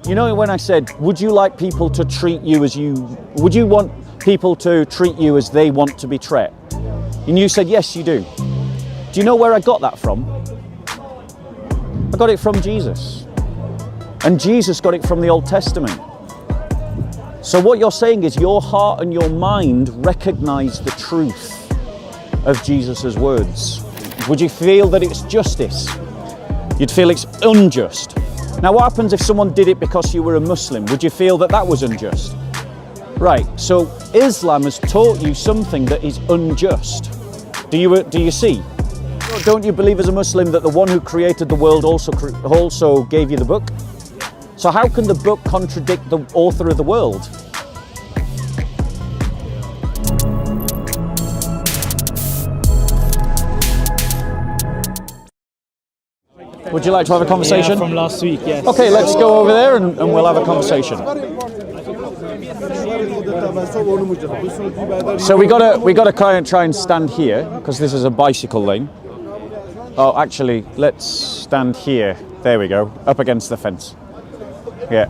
You know when I said, would you like people to treat you as would you want people to treat you as they want to be treated? And you said, yes, you do. Do you know where I got that from? I got it from Jesus. And Jesus got it from the Old Testament. So what you're saying is your heart and your mind recognize the truth of Jesus's words. Would you feel that it's justice? You'd feel it's unjust. Now what happens if someone did it because you were a Muslim? Would you feel that that was unjust? Right, so Islam has taught you something that is unjust. Do you see? Don't you believe as a Muslim that the one who created the world also gave you the book? So how can the book contradict the author of the world? Would you like to have a conversation? Yeah, from last week, yes. Okay, let's go over there and we'll have a conversation. So we gotta try and stand here because this is a bicycle lane. Oh, actually, let's stand here. There we go, up against the fence. Yeah.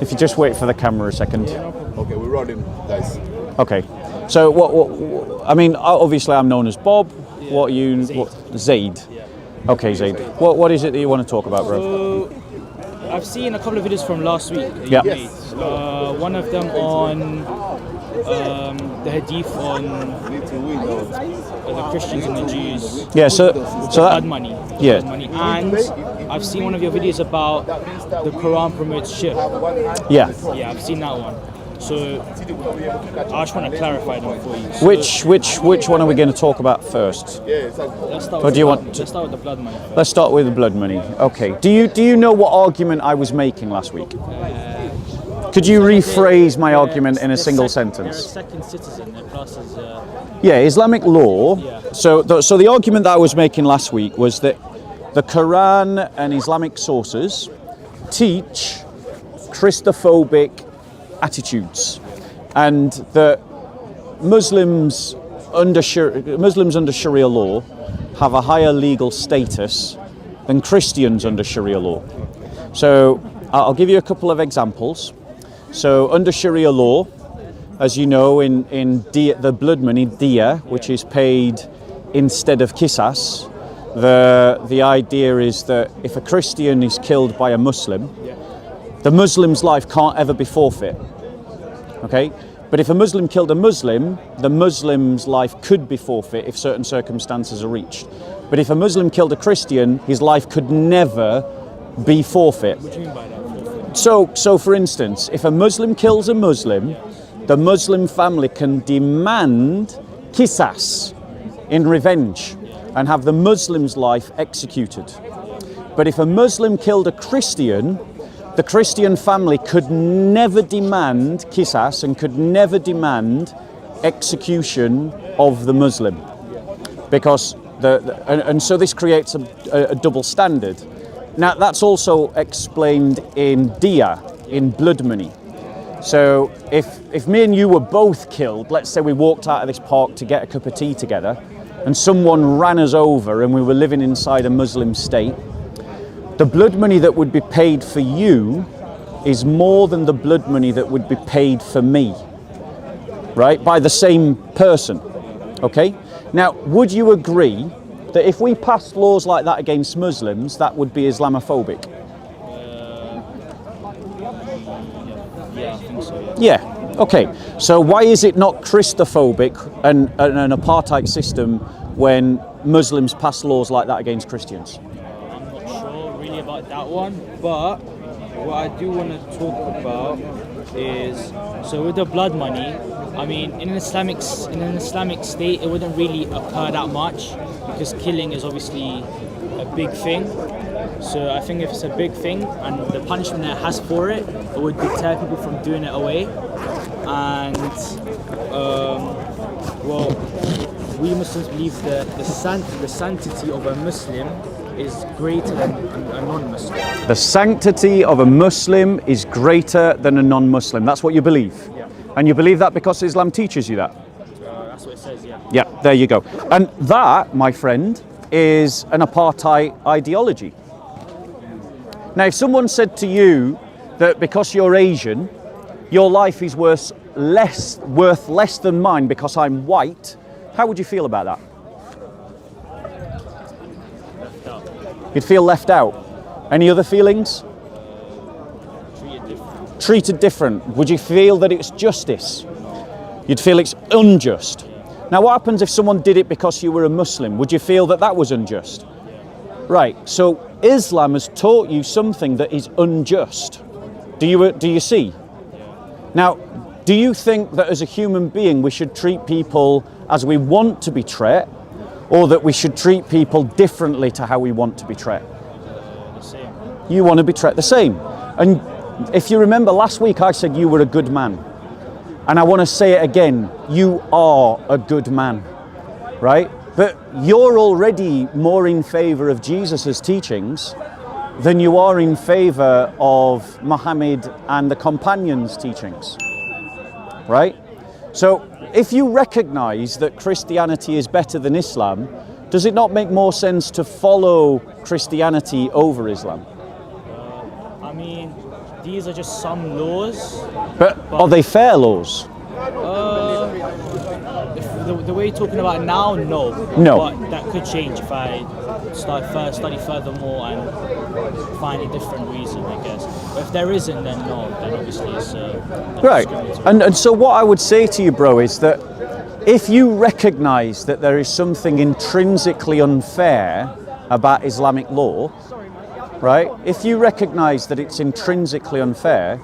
If you just wait for the camera a second. Okay, we're rolling, guys. Okay. So what I mean, obviously I'm known as Bob. What are you? Zaid. Okay, Zaid. What is it that you want to talk about, bro? So, I've seen a couple of videos from last week that Yeah. you made. One of them on the hadith on the Christians and the Jews. Yeah. So Blood money. Yeah. Blood money. And I've seen one of your videos about the Quran promotes shirk. Yeah. Yeah, I've seen that one. So I just want to clarify them for you. So Which one are we going to talk about first? let's start Or with do you the want blood- let's start with the blood money. Let's start with the blood money. Okay. Do you know what argument I was making last week? Could you rephrase my argument in a single They're a sentence? second citizen. Their class is Yeah, Islamic law. Yeah. So the argument that I was making last week was that the Quran and Islamic sources teach Christophobic attitudes, and that Muslims under Sharia law have a higher legal status than Christians under Sharia law. So I'll give you a couple of examples. So under Sharia law, as you know, in the blood money, diya, which is paid instead of qisas, the idea is that if a Christian is killed by a Muslim, the Muslim's life can't ever be forfeit. Okay? But if a Muslim killed a Muslim, the Muslim's life could be forfeit if certain circumstances are reached. But if a Muslim killed a Christian, his life could never be forfeit. What do you mean by that? So for instance, if a Muslim kills a Muslim, the Muslim family can demand qisas in revenge and have the Muslim's life executed. But if a Muslim killed a Christian, the Christian family could never demand qisas and could never demand execution of the Muslim, because and so this creates a double standard. Now that's also explained in diya, in blood money. So if me and you were both killed, let's say we walked out of this park to get a cup of tea together, and someone ran us over and we were living inside a Muslim state, the blood money that would be paid for you is more than the blood money that would be paid for me, right? By the same person, okay? Now, would you agree that if we passed laws like that against Muslims, that would be Islamophobic? Yeah, I think so. Yeah, okay. So why is it not Christophobic and an apartheid system when Muslims pass laws like that against Christians? I'm not sure really about that one, but what I do want to talk about is, so with the blood money, I mean, in an Islamic state, it wouldn't really occur that much because killing is obviously a big thing. So I think if it's a big thing and the punishment it has for it, it would deter people from doing it away. And well, we Muslims believe that the sanctity of a Muslim is greater than a non-Muslim. The sanctity of a Muslim is greater than a non-Muslim. That's what you believe? Yeah. And you believe that because Islam teaches you that? That's what it says, yeah. Yeah, there you go. And that, my friend, is an apartheid ideology. Now, if someone said to you that because you're Asian, your life is worth less than mine because I'm white, how would you feel about that? Left out. You'd feel left out. Any other feelings? Treated different. Treated different. Would you feel that it's justice? You'd feel it's unjust. Now, what happens if someone did it because you were a Muslim? Would you feel that that was unjust? Right, so Islam has taught you something that is unjust. Do you see? Now, do you think that as a human being we should treat people as we want to be treated, or that we should treat people differently to how we want to be treated? The same. You want to be treated the same. And if you remember last week I said you were a good man. And I want to say it again, you are a good man, right? But you're already more in favour of Jesus' teachings than you are in favour of Muhammad and the companions' teachings, right? So if you recognise that Christianity is better than Islam, does it not make more sense to follow Christianity over Islam? I mean, these are just some laws. But are they fair laws? If the way you're talking about now, no. No. But that could change if I study furthermore and find a different reason, I guess. But if there isn't, then no. Then obviously it's Right. discriminatory. And so what I would say to you, bro, is that if you recognise that there is something intrinsically unfair about Islamic law, right? If you recognise that it's intrinsically unfair,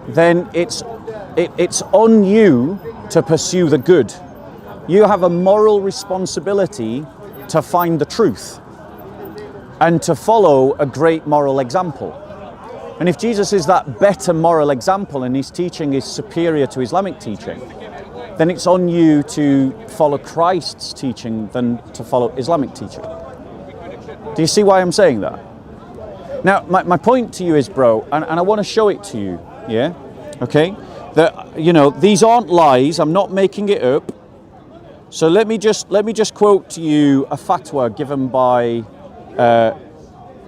then it's on you to pursue the good. You have a moral responsibility to find the truth and to follow a great moral example. And if Jesus is that better moral example and his teaching is superior to Islamic teaching, then it's on you to follow Christ's teaching than to follow Islamic teaching. Do you see why I'm saying that? Now, my point to you is, bro, and I want to show it to you, yeah? Okay? That, you know, these aren't lies, I'm not making it up. So let me just quote to you a fatwa given by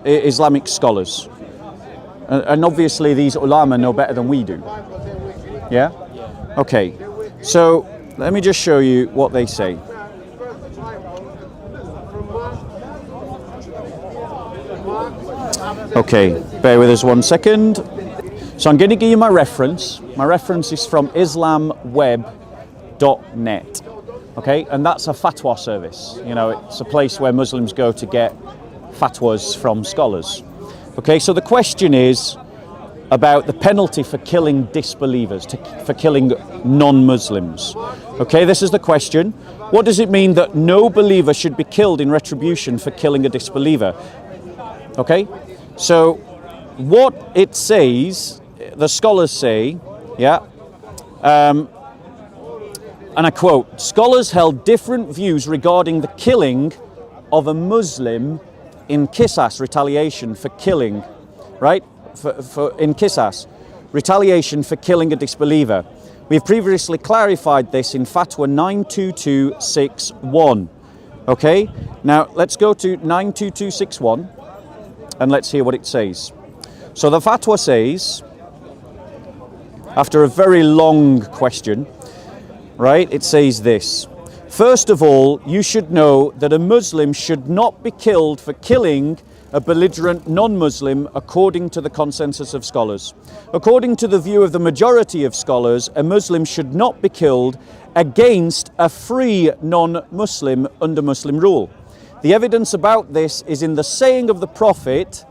Islamic scholars. And obviously these ulama know better than we do. Yeah? Okay. So let me just show you what they say. Okay, bear with us 1 second. So I'm going to give you my reference. My reference is from islamweb.net. Okay, and that's a fatwa service. You know, it's a place where Muslims go to get fatwas from scholars. Okay, so the question is about the penalty for killing disbelievers, for killing non-Muslims. Okay, this is the question. What does it mean that no believer should be killed in retribution for killing a disbeliever? Okay, so what it says, the scholars say, yeah, and I quote, scholars held different views regarding the killing of a Muslim in Qisas, retaliation for killing, right? In Qisas, retaliation for killing a disbeliever. We've previously clarified this in Fatwa 92261. Okay, now let's go to 92261 and let's hear what it says. So the Fatwa says, after a very long question, right, it says this. First of all, you should know that a Muslim should not be killed for killing a belligerent non-Muslim according to the consensus of scholars. According to the view of the majority of scholars, a Muslim should not be killed against a free non-Muslim under Muslim rule. The evidence about this is in the saying of the Prophet,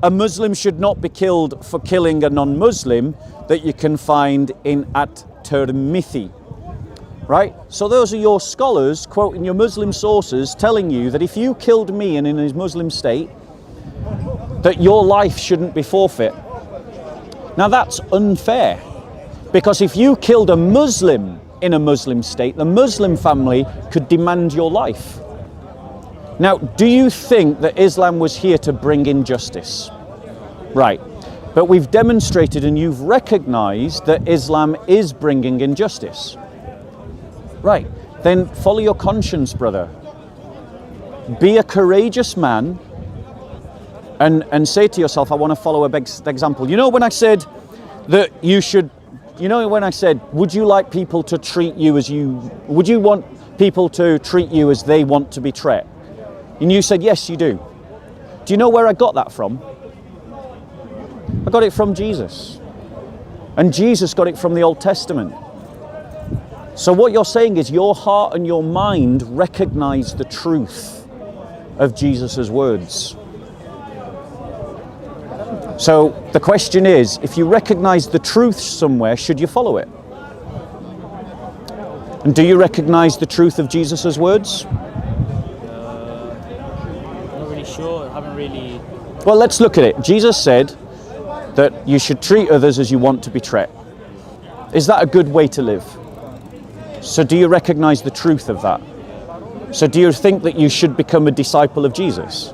a Muslim should not be killed for killing a non-Muslim, that you can find in At-Tirmidhi. Right? So those are your scholars quoting your Muslim sources telling you that if you killed me and in a Muslim state, that your life shouldn't be forfeit. Now that's unfair, because if you killed a Muslim in a Muslim state, the Muslim family could demand your life. Now, do you think that Islam was here to bring injustice? Right. But we've demonstrated and you've recognized that Islam is bringing injustice. Right. Then follow your conscience, brother. Be a courageous man and say to yourself, I want to follow a big example. You know, when I said that you should, you know, when I said, would you like people to treat you as you, would you want people to treat you as they want to be treated? And you said, yes, you do. Do you know where I got that from? I got it from Jesus. And Jesus got it from the Old Testament. So what you're saying is your heart and your mind recognize the truth of Jesus' words. So the question is, if you recognize the truth somewhere, should you follow it? And do you recognize the truth of Jesus' words? I'm not really sure. I haven't really. Well, let's look at it. Jesus said that you should treat others as you want to be treated. Is that a good way to live? So do you recognize the truth of that? So do you think that you should become a disciple of Jesus?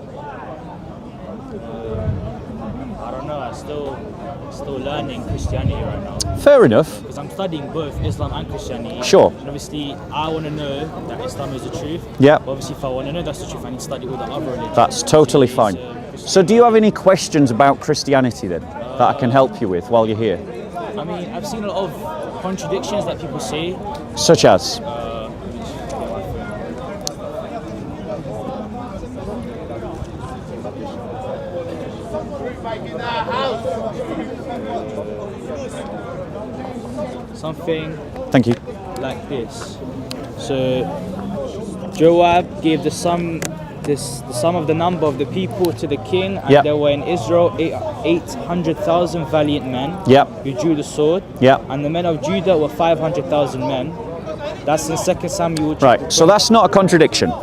I don't know. I'm still learning Christianity right now. Fair enough. Because I'm studying both Islam and Christianity. Sure. And obviously, I want to know that Islam is the truth. Yeah. But obviously, if I want to know that's the truth, I need to study all the other religions. That's totally fine. Christianity. So do you have any questions about Christianity then that I can help you with while you're here? I mean, I've seen a lot of contradictions that people say. Such as? Something Thank you. like this. So Joab gave the sum of the number of the people to the king, and Yep. there were in Israel 800,000 valiant men Yep. who drew the sword. Yep. And the men of Judah were 500,000 men. That's in 2 Samuel. Right, so that's not a contradiction,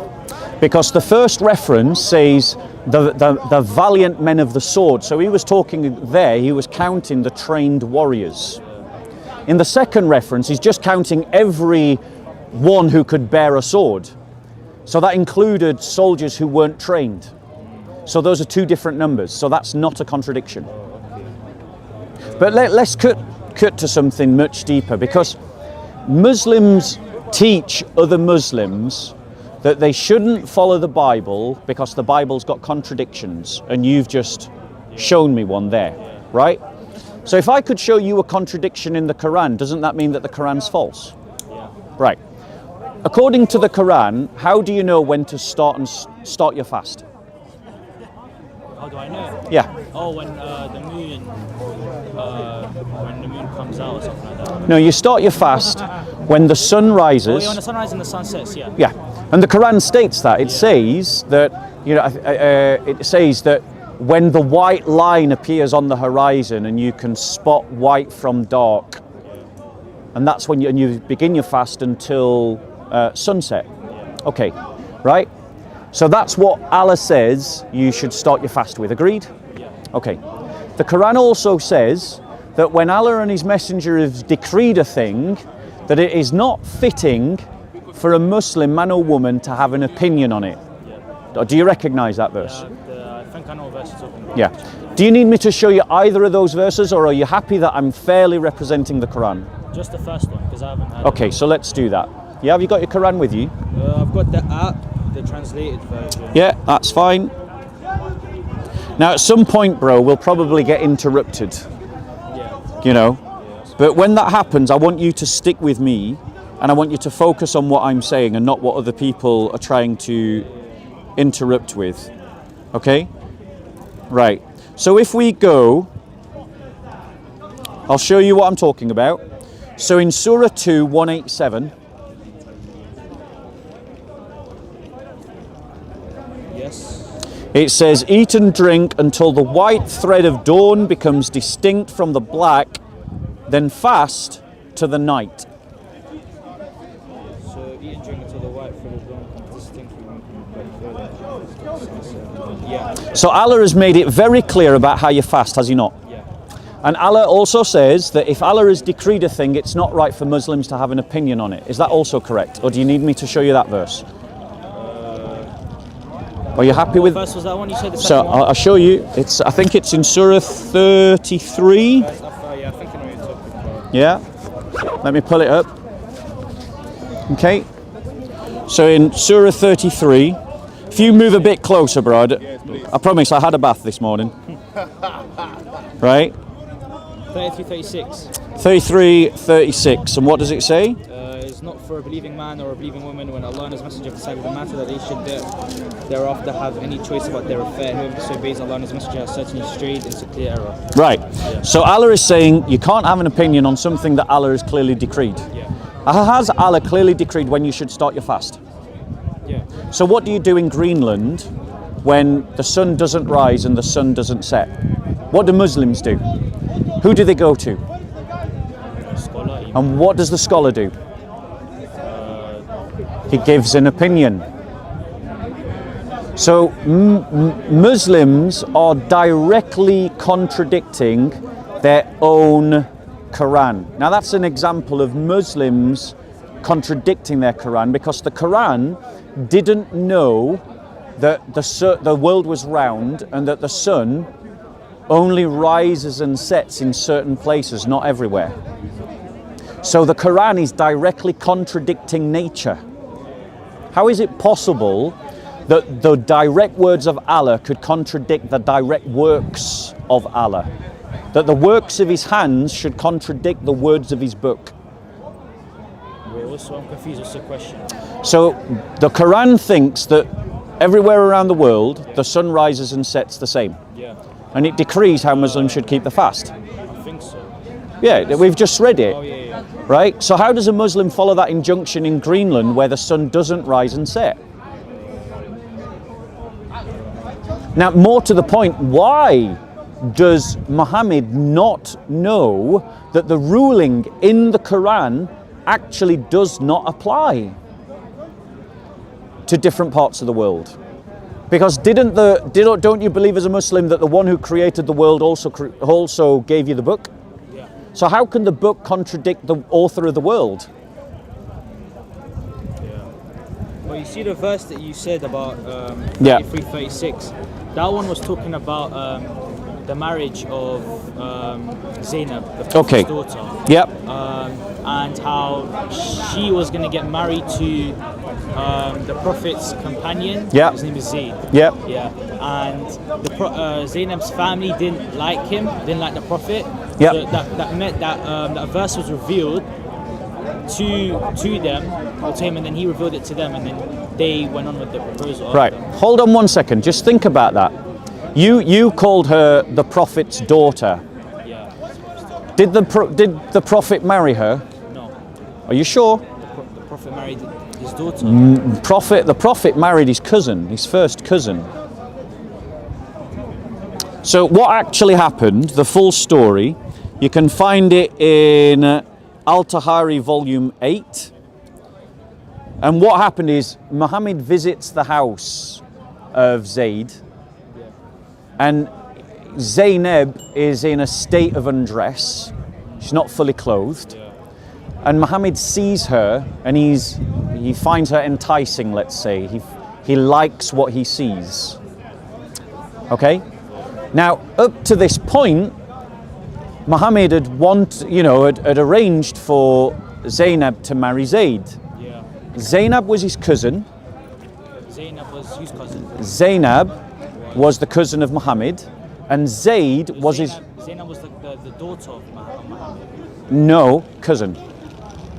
because the first reference says the valiant men of the sword. So he was talking there, he was counting the trained warriors. In the second reference, he's just counting every one who could bear a sword. So that included soldiers who weren't trained. So those are two different numbers, so that's not a contradiction. But let's cut to something much deeper, because Muslims teach other Muslims that they shouldn't follow the Bible because the Bible's got contradictions, and you've just shown me one there, right? So if I could show you a contradiction in the Quran, doesn't that mean that the Quran's false? Yeah. Right. According to the Quran, how do you know when to start your fast? How do I know? Yeah. Oh, when the moon comes out or something like that. No, you start your fast when the sun Oh, rises. yeah, when the sunrise and the sun sets, yeah. Yeah, and the Quran states that. It says that, you know, it says that when the white line appears on the horizon and you can spot white from dark, and that's when you begin your fast until sunset. Okay, right? So that's what Allah says you should start your fast with. Agreed? Yeah. Okay. The Quran also says that when Allah and His Messenger have decreed a thing, that it is not fitting for a Muslim man or woman to have an opinion on it. Yeah. Do you recognize that verse? I think I know what verse you're talking about. Yeah. Do you need me to show you either of those verses, or are you happy that I'm fairly representing the Quran? Just the first one, because I haven't had Okay, so let's do that. Yeah, have you got your Quran with you? I've got the app, the translated version. Yeah, that's fine. Now, at some point, bro, we'll probably get interrupted, Yeah. you know. But when that happens, I want you to stick with me, and I want you to focus on what I'm saying and not what other people are trying to interrupt with. Okay? Right. So if we go, I'll show you what I'm talking about. So in Surah 2, 187, Yes. it says, eat and drink until the white thread of dawn becomes distinct from the black, then fast to the night. So eat and drink until the white thread of dawn becomes distinct from the Yeah. So Allah has made it very clear about how you fast, has He not? Yeah. And Allah also says that if Allah has decreed a thing, it's not right for Muslims to have an opinion on it. Is that also correct? Or do you need me to show you that verse? Are you happy with? What verse was that one? You said the So second one? I'll show you. I think it's in Surah 33. Yeah, I think I know what you're talking about. Yeah. Let me pull it up. Okay. So in Surah 33, If you move a bit closer, bro, I promise I had a bath this morning. Right? 33, 36. 33, 36. And what does it say? It's not for a believing man or a believing woman when Allah and His Messenger have decided the matter that they should thereafter have any choice about their affair. Whoever disobeys Allah and His Messenger has certainly strayed into clear error. Right. So Allah is saying you can't have an opinion on something that Allah has clearly decreed. Yeah. Has Allah clearly decreed when you should start your fast? Yeah. So what do you do in Greenland when the sun doesn't rise and the sun doesn't set? What do Muslims do? Who do they go to? Scholar, And what does the scholar do? He gives an opinion. So Muslims are directly contradicting their own Quran. Now that's an example of Muslims contradicting their Quran, because the Quran didn't know that the world was round and that the sun only rises and sets in certain places, not everywhere. So the Quran is directly contradicting nature. How is it possible that the direct words of Allah could contradict the direct works of Allah? That the works of His hands should contradict the words of His book? I'm confused. What's the question? So the Quran thinks that everywhere around the world the sun rises and sets the same. Yeah. And it decrees how Muslims should keep the fast. I think so. Yeah, we've just read it. Oh, yeah. Right? So how does a Muslim follow that injunction in Greenland where the sun doesn't rise and set? Now, more to the point, why does Muhammad not know that the ruling in the Quran actually does not apply to different parts of the world? Because don't you believe as a Muslim that the one who created the world also gave you the book? Yeah. So how can the book contradict the author of the world? Well, you see the verse that you said about Yeah. 33, 36. That one was talking about the marriage of Zainab, the Prophet's Okay. daughter. Yep. And how she was going to get married to the Prophet's companion. Yeah. His name is Zayd. Yep. Yeah. And Zainab's family didn't like him, didn't like the Prophet. Yep. So that meant that that verse was revealed to them, or to him, and then he revealed it to them, and then they went on with the proposal. Right. after. Hold on one second. Just think about that. You called her the Prophet's daughter. Yeah. Did the Prophet marry her? No. Are you sure? The Prophet married his daughter. The Prophet married his cousin, his first cousin. So what actually happened, the full story, you can find it in Al-Tahari volume 8. And what happened is Muhammad visits the house of Zayd, and Zainab is in a state of undress. She's not fully clothed. And Muhammad sees her and he finds her enticing, let's say. He likes what he sees. Okay? Now, up to this point, Muhammad had arranged for Zainab to marry Zayd. Yeah. Zainab was his cousin. Zainab was whose cousin? Zainab was the cousin of Muhammad, and Zayd was his... Zainab was the daughter of Muhammad. No, cousin.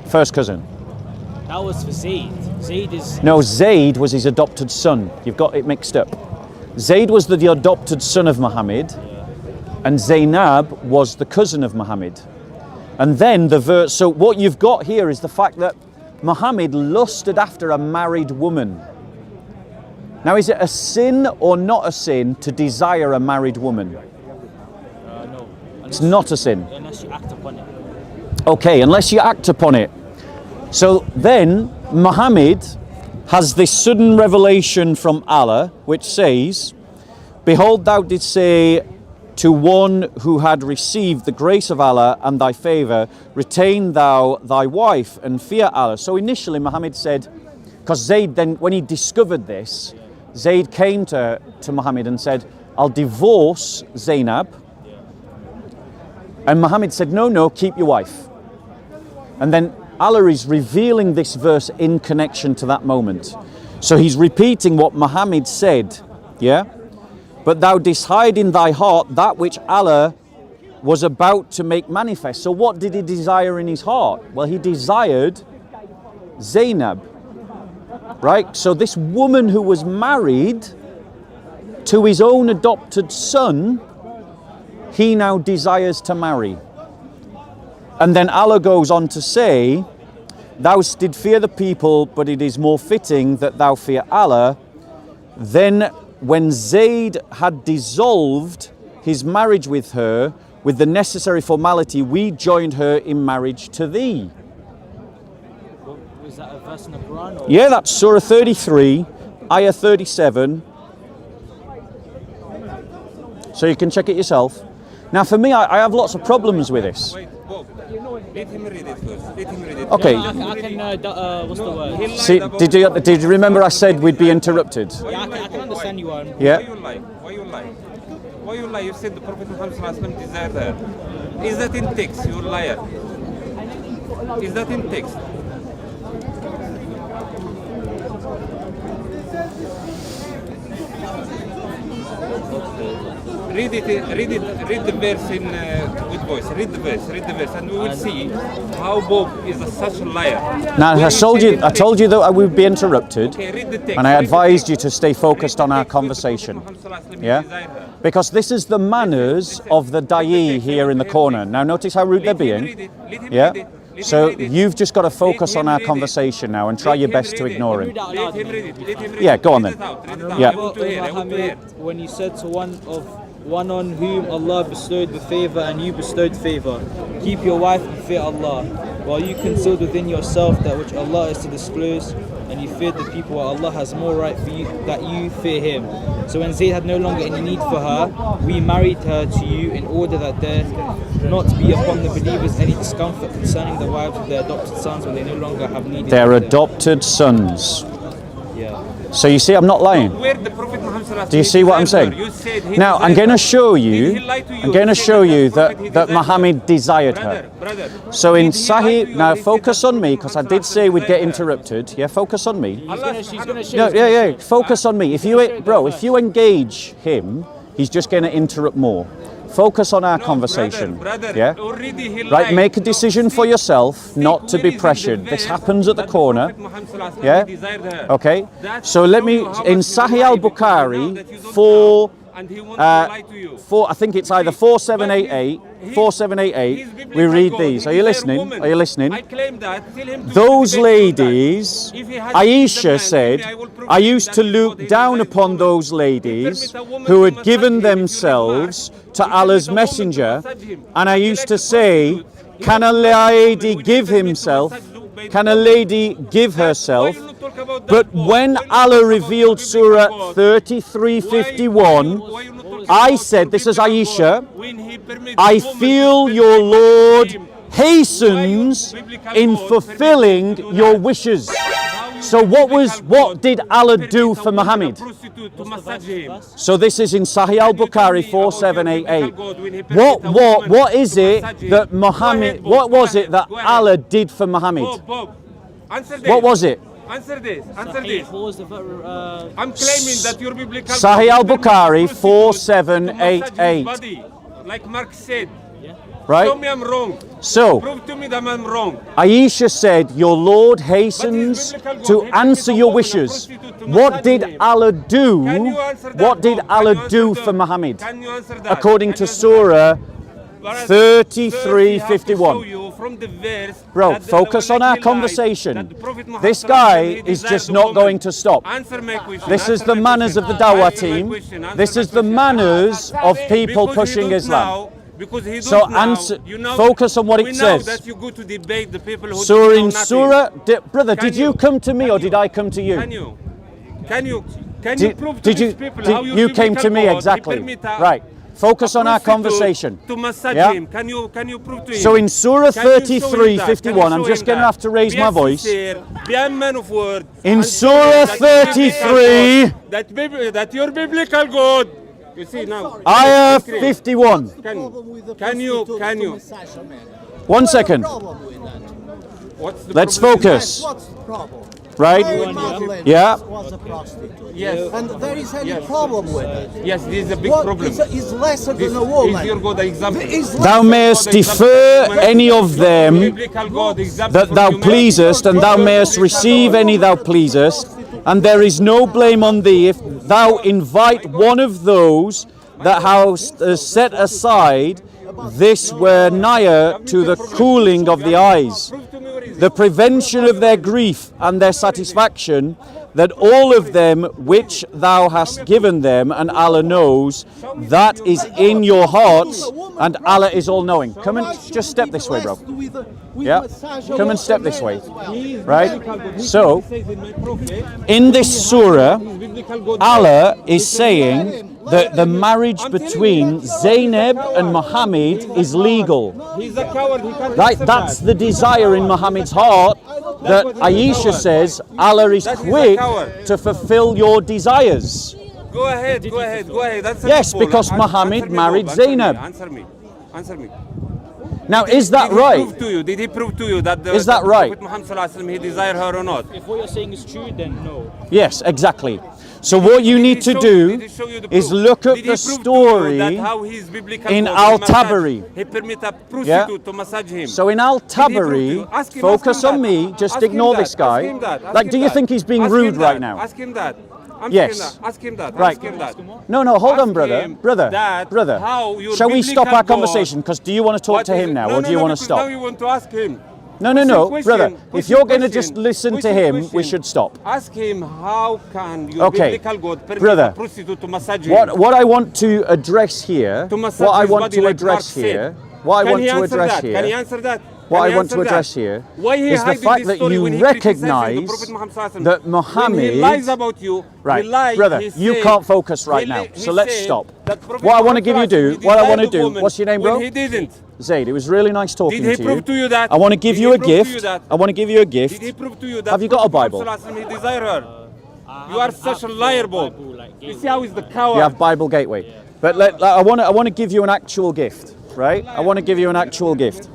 First cousin. That was for Zayd. Zayd is... No, Zayd was his adopted son. You've got it mixed up. Zayd was the adopted son of Muhammad, and Zainab was the cousin of Muhammad. And then so what you've got here is the fact that Muhammad lusted after a married woman. Now, is it a sin or not a sin to desire a married woman? No. It's not a sin. Unless you act upon it. Okay, unless you act upon it. So then Muhammad has this sudden revelation from Allah which says, "Behold, thou didst say to one who had received the grace of Allah and thy favour, retain thou thy wife and fear Allah." So initially Muhammad said, because Zayd then, when he discovered this, Zayd came to Muhammad and said, "I'll divorce Zainab." And Muhammad said, no, keep your wife. And then Allah is revealing this verse in connection to that moment. So he's repeating what Muhammad said, yeah? But thou didst hide in thy heart that which Allah was about to make manifest. So what did he desire in his heart? Well, he desired Zainab, right? So this woman who was married to his own adopted son, he now desires to marry. And then Allah goes on to say, thou did fear the people, but it is more fitting that thou fear Allah. Then when Zayd had dissolved his marriage with her, with the necessary formality, we joined her in marriage to thee. Was that a verse in the Quran? Or? Yeah, that's Surah 33, Ayah 37. So you can check it yourself. Now for me, I have lots of problems with this. Wait, Bob, let him read it first. Let him read it. Okay. I can what's the word? See, did you remember I said we'd be interrupted? Yeah, I can understand you on. Why Yeah. you lie? Why you lie? Why you lie? You said the Prophet Muhammad ﷺ desired her. Is that in text? You're a liar. Is that in text? Read the verse in good voice. Read the verse, and we will see how Bob is such a liar. Now When I he told said you, in I told you that I would be interrupted, Okay, read the text. and I Read the advised text. you to stay focused on our Read the text where the conversation. Prophet Muhammad ﷺ Yeah, desired her. because this is the manners of the da'i here in the corner. Now notice how rude they're being. Yeah. So you've just got to focus on our conversation now and try your best to ignore him. Let him read it. Let him read Yeah, it. go on Read then. it out, read it out. Yeah. I want to hear. I want to hear. When you said to one on whom Allah bestowed the favor and you bestowed favor, keep your wife and fear Allah, while you concealed within yourself that which Allah is to disclose, and you feared the people where Allah has more right for you that you fear Him. So when Zayd had no longer any need for her, we married her to you in order that there not be upon the believers any discomfort concerning the wives of their adopted sons when they no longer have need. They're adopted sons. Yeah. So you see, I'm not lying. Where the Prophet Muhammad ﷺ Do you see what I'm desired saying? her. You said he Now I'm desired going to her. show Did he you. lie to you? I'm going to You said show you Prophet, he that desired her. Muhammad desired her. Brother. So in Did he lie to Sahih, you? now He said focus that on me Prophet because I Muhammad did say we'd get desired her. interrupted. Yeah, focus on me. She's gonna show No, you. yeah. Focus on me. If you engage him, he's just going to interrupt more. Focus on our No, conversation. brother, Yeah. already he Right. lied. Make a decision for yourself, See, not to where be is in the pressured. This verse happens at the that corner. Prophet Muhammad ﷺ Yeah. desired her? Okay. That So let show me you how in much you Sahih lie, al because Bukhari now that you don't 4. know, and he wants to lie to you. I think it's either 4788, 4788. We read these. Are you listening? Are you listening? I claim that. Tell him to Those debate on that. ladies, If he has Aisha the man, said, I will prove I to him used that to he look lied down to upon woman. those He ladies permit a woman who to had massage given him if you read themselves Mark. to He permit Allah's a woman to messenger, massage him. and I He used let to the say, prostitute. can a lady give himself? Can a lady give herself? But when Allah revealed Surah 33:51, I said, this is Aisha, I feel your Lord hastens in fulfilling your wishes. So what did Allah do for Muhammad? So this is in Sahih al-Bukhari 4788. What is it that Muhammad, what was it that Allah did for Muhammad? Bob, answer this. What was it? Answer this. Answer Hey, this. what was the I'm claiming that your biblical Sahih al-Bukhari prostitute 4788. to massage his body, like Mark said. Show Right? me I'm wrong. So Prove to me that I'm wrong. Aisha said, your Lord hastens to answer your wishes. What did Allah do? Can you answer that? What did Bob? Can Allah you answer do that? for Muhammad? Can you answer that? According to Can you answer Surah that? 33:51. From the verse Bro, that focus on our lied, conversation. that the Prophet Muhammad This guy he is desired just the not woman. going to stop. Answer my question. This is Answer the my manners of question. the Dawah Answer my team. question. Answer This my is the question. manners of people Because pushing he don't Islam. know- Because he So don't know, answer- you know, focus on what it we says. know that you go to debate the people who So don't know in nothing. Surah, brother, Can did you you- come to me or can did you- I come to you? Can you Did- prove to did these you- people did- how your you came to biblical me God, he exactly. permit Right. Focus a on our prostitute conversation. to massage Yeah? him. Can you prove to him? So in Surah Can you show him that? 33:51, Can I'm you just show going him to have to that? raise Be my a voice. sincere, be a man of word. In and show Surah him that your biblical 33, God- that your biblical God. You see now. Ayah Screen. 51. Can you? One second. What's the Let's problem? focus. What's the problem? right? Muslim Yeah. was a prostitute. Yes. And there is any Yes. problem with it. Yes, this is a big What problem. is lesser This than a woman? is your God example. Is Thou lesser- mayest defer any of them Biblical God example that for thou humanity. pleasest, and thou mayest receive any thou pleasest, and there is no blame on thee if thou invite one of those that hast set aside. This were nigher to the cooling of the eyes, the prevention of their grief and their satisfaction, that all of them which thou hast given them, and Allah knows, that is in your hearts, and Allah is all-knowing. Come and just step this way, bro. Yeah, come and step this way, right? So, in this surah, Allah is saying that the marriage between Zainab and Muhammad is legal. He's a coward. He can't Right, accept that's that. the desire in Muhammad's heart that Aisha says Allah is That is a quick coward. to fulfill your desires. Go ahead, go ahead, go ahead. That's Yes, because Muhammad married Zainab. Answer me. Answer me. Now, is that Did he right? prove to you? Did he prove to you that the, Is that the right? Prophet Muhammad Sallallahu Alaihi Wasallam, he desired her or not? If what you're saying is true, then no. Yes, exactly. So what you Did need he to show- do did he show you the is proof? look at Did he the prove to you story that how his biblical in God Al-Tabari. He permit a prostitute to massage him. So in Did he prove to Al-Tabari, you? Ask him focus on that. me, just Ask him ignore that. this guy. Ask him that. Ask Like, him do you that. think he's being Ask rude him right that. now? Ask him that. I'm Yes. saying that. Ask him that. Right. Ask him that. No, hold on, Ask brother. him Brother, that brother. how your Shall we stop biblical our God- conversation? Because do you want to talk What to is him it? now, No, or no, do you no, want to because stop? Now you want to ask him. No, no, no, Question, brother. question, If you're going to question, just listen to question, him, we question. should stop. Ask him how can your Okay, biblical God permit brother, a prostitute to massage him? What I want to address here, To massage what I his want body to like address Mark here, said. what I Can want he to answer address that? Can he here, answer that? what Can I he want to answer address that? here Why he is the hiding fact this that story you when he criticizes the recognize Prophet Muhammad Sallallahu Alaihi Wasallam? that When Muhammad, he lies about you, right, he lies, brother, he you said- can't focus right he now. li- he So let's said stop. that Prophet What I want to Muhammad give you Sallallahu Alaihi do, Wasallam, what I he want to desired a do. woman What's your name, bro? When he didn't. Zaid, it was really nice talking Did he to prove to you that? I want to give Did you he a prove to you gift. that? I want to give you a gift. Did he prove to you that? Have you got a Prophet Bible? Muhammad Sallallahu Alaihi Wasallam, he desired her. You are have an such a app liar, for Bob. Bible, like, You gateway. see how he's the coward. You have Bible Gateway. But I want to give you an actual gift, right? I want to give you an actual gift.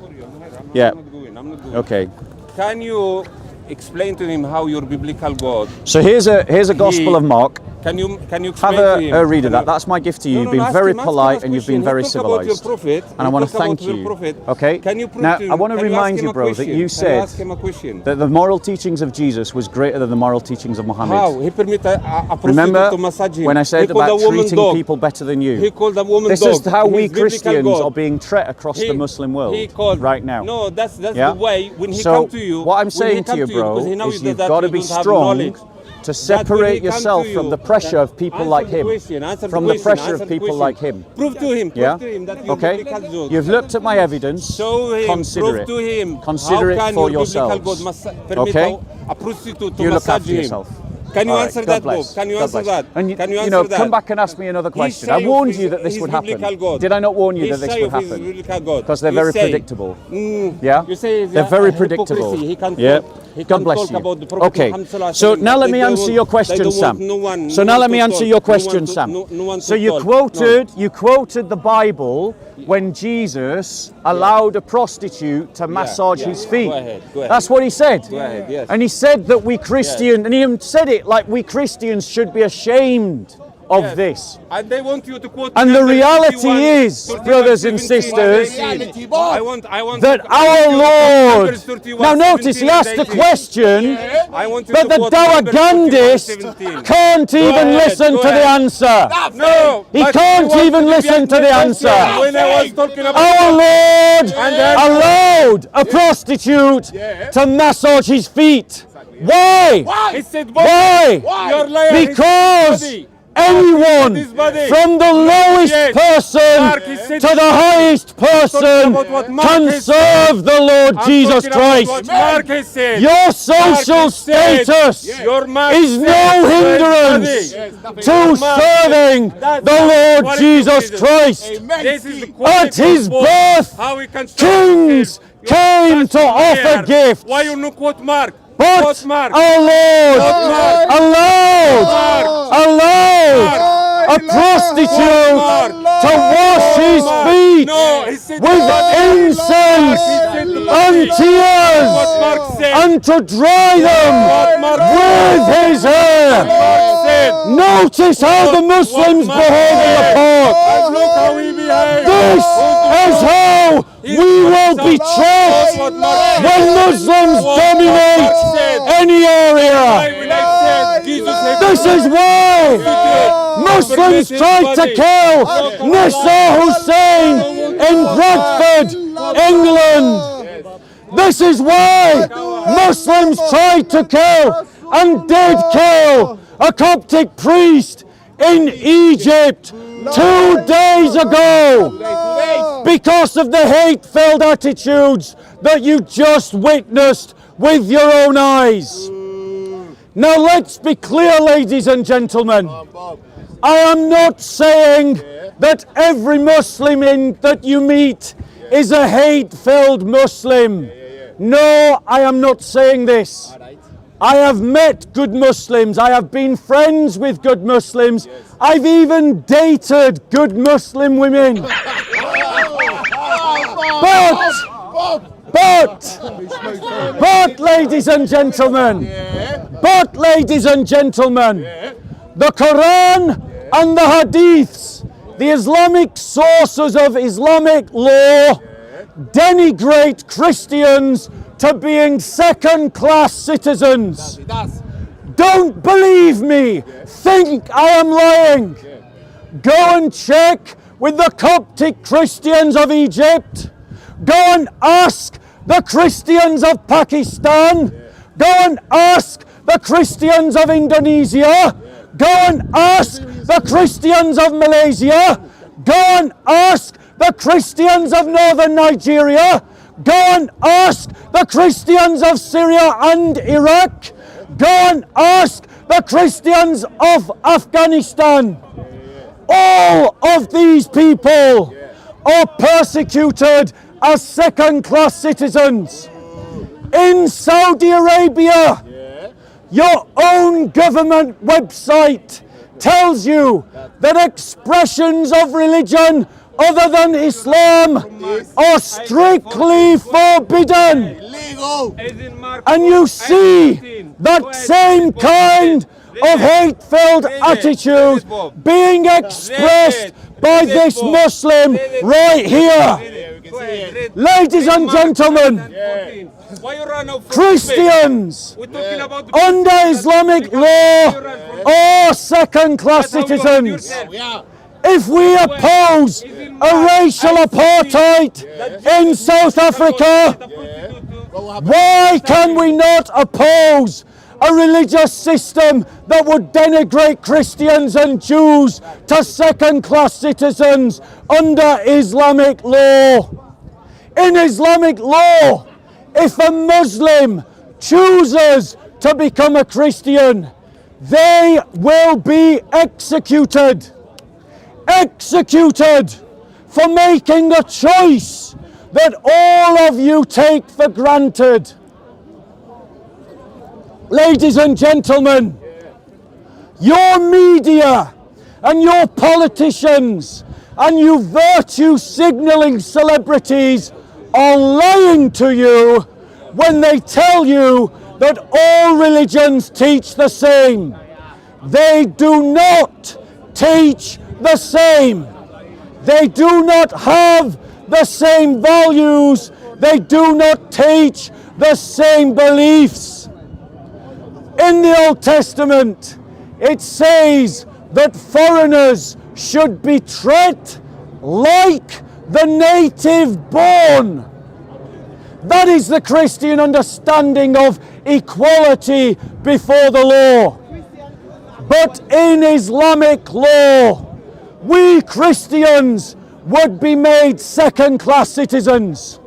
Yeah. I'm not going. Okay. Can you explain to him how your biblical God? So here's a Gospel He- of Mark. Can you Have explain to him? a read of Can that. you- That's my gift to you. No, You've no, been ask very him, ask polite him and you've been question. very He talk about your civilized. prophet. And I He want talk to thank about your you. prophet. Okay? Can you prove Now, to him? I want to Can you ask remind him you, a bro, that question? you Can you said ask him a question? that the moral teachings of Jesus was greater than the moral teachings of Muhammad. How? He permit a prostitute Remember to massage him. when I He said called about a woman treating dog. people better than you? He called a woman This dog. is how His we biblical Christians God. are being treated across the Muslim world He called right now. No, that's Yeah? the way when he So come to you. what I'm when he saying to come you, bro, because he knows is you've that got to you be don't have strong knowledge. to That when he separate come yourself to from you, the pressure of people answer like the him. question, answer From the the question, pressure answer of the people question. like him. Prove to him. Yeah? Prove to him that your Okay? biblical God. You've looked at my evidence. Show him. Consider prove it. to him. Consider how it can for your biblical yourselves. God permit Okay? a prostitute to You look massage after him? yourself. Can you All right, answer God that, Bob? bless. Can you God answer bless. that? And Can you you answer know, that? come back and ask me another question. I shy warned of you that this his would biblical happen. God. Did I not warn you He's that this shy would of his happen? biblical God. Because they're He's very shy. predictable. Mm. Yeah? You say They're very predictable. He can't Yeah. talk. He God can't bless talk you. about the Prophet Okay. Muhammad Sallallahu Alaihi So Wasallam. now let They me don't answer want- your they question, don't Sam. want no one- So no now one let me to answer talk. your No one question, to- Sam. no one So to you talk. quoted the Bible when Jesus allowed a prostitute to massage yeah. his feet. Go ahead, go ahead. That's what he said. Go ahead, yes. And he said that we Christians, and he even said it like we Christians should be ashamed of Yes. this. And they want you to quote. And the Numbers reality 51, is, 31, brothers and 17, sisters, 18. I want that to our quote Lord. Numbers 31, Now notice, he 17 asked and the 18. question, I want you but to the quote Numbers 31, Dawagandist 17. can't even ahead, listen go to the ahead. answer. No, He but can't you even want to listen be to the question answer. When I was talking about Our Lord then- allowed a prostitute to massage his feet. Why? he said, Why? You're liar. He said Because his body. anyone His body. from the lowest Yes. person Mark, he said to the highest person about what Mark can has serve the Lord I'm Jesus talking about Christ. what Mark has said. Your social Mark said- status Your Mark is said no his hindrance body. to Mark serving That's the Lord quality Jesus of Christ. This is the quality At his of God. birth, How he can serve kings himself. came That's to offer clear. gifts. Why you not quote Mark? But Quote Mark. our Lord Mark. allowed a prostitute Mark. to wash his feet No, he said with the body. incense He said the body. and and tears, What Mark said. and to dry them with his hair. Mark said. Notice how the Muslims behave in the park. Look how we behave. This is how we will be treated when Muslims dominate any area. This is why Muslims tried to kill Nissa Hussein in Bradford, England. This is why Muslims tried to kill and did kill a Coptic priest in Egypt 2 days ago because of the hate-filled attitudes that you just witnessed with your own eyes. Now let's be clear, ladies and gentlemen. I am not saying that every Muslim that you meet is a hate-filled Muslim. No, I am not saying this. I have met good Muslims. I have been friends with good Muslims. I've even dated good Muslim women. But, ladies and gentlemen, the Quran and the Hadiths, the Islamic sources of Islamic law, denigrate Christians to being second-class citizens. Don't believe me. Think I am lying. Go and check with the Coptic Christians of Egypt. Go and ask the Christians of Pakistan. Go and ask the Christians of Indonesia. Go and ask the Christians of Malaysia. Go and ask the Christians of northern Nigeria. Go and ask the Christians of Syria and Iraq. Go and ask the Christians of Afghanistan. All of these people are persecuted as second-class citizens. In Saudi Arabia, your own government website tells you that expressions of religion other than Islam are strictly forbidden. And you see that same kind of hate-filled attitude being expressed by this Muslim right here. Ladies and gentlemen, Christians under Islamic law are second-class citizens. If we oppose a racial apartheid in South Africa, why can we not oppose a religious system that would denigrate Christians and Jews to second-class citizens under Islamic law? In Islamic law, if a Muslim chooses to become a Christian, they will be executed. Executed for making a choice that all of you take for granted. Ladies and gentlemen, your media and your politicians and you virtue signaling celebrities are lying to you when they tell you that all religions teach the same. They do not teach the same. They do not have the same values. They do not teach the same beliefs. In the Old Testament, it says that foreigners should be treated like the native born. That is the Christian understanding of equality before the law. But in Islamic law, we Christians would be made second-class citizens.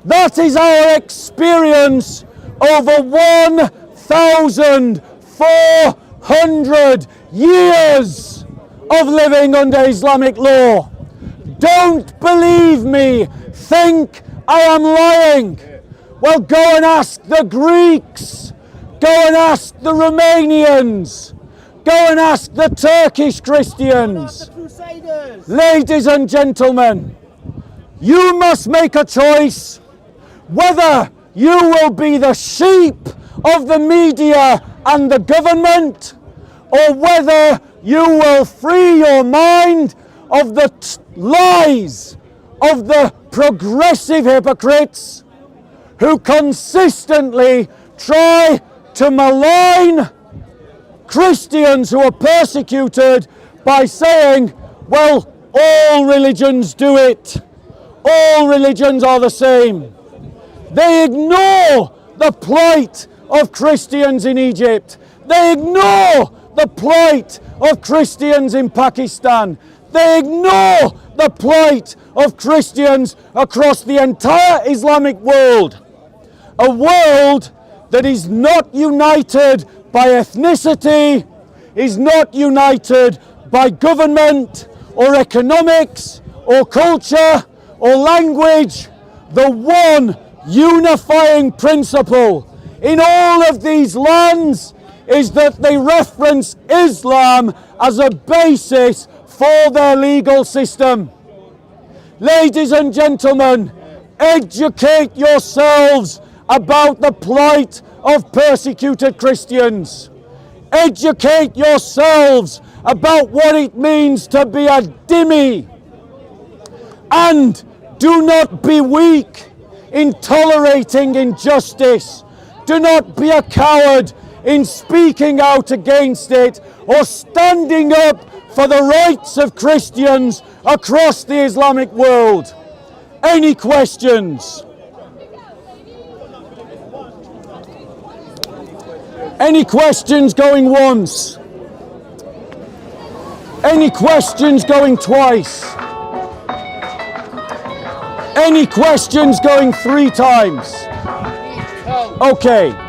That is our experience over 1,400 years of living under Islamic law. Don't believe me. Think I am lying. Well, go and ask the Greeks. Go and ask the Romanians. Go and ask the Turkish Christians. Ladies and gentlemen, you must make a choice. whether you will be the sheep of the media and the government, or whether you will free your mind of the lies of the progressive hypocrites who consistently try to malign Christians who are persecuted by saying, well, all religions do it. All religions are the same. They ignore the plight of Christians in Egypt. They ignore the plight of Christians in Pakistan. They ignore the plight of Christians across the entire Islamic world. A world that is not united by ethnicity, is not united by government or economics or culture or language. The one unifying principle in all of these lands is that they reference Islam as a basis for their legal system. Ladies and gentlemen, educate yourselves about the plight of persecuted Christians. Educate yourselves about what it means to be a dhimmi. And do not be weak in tolerating injustice. Do not be a coward in speaking out against it or standing up for the rights of Christians across the Islamic world. Any questions? Any questions going once? Any questions going twice? Any questions going 3 times? Okay.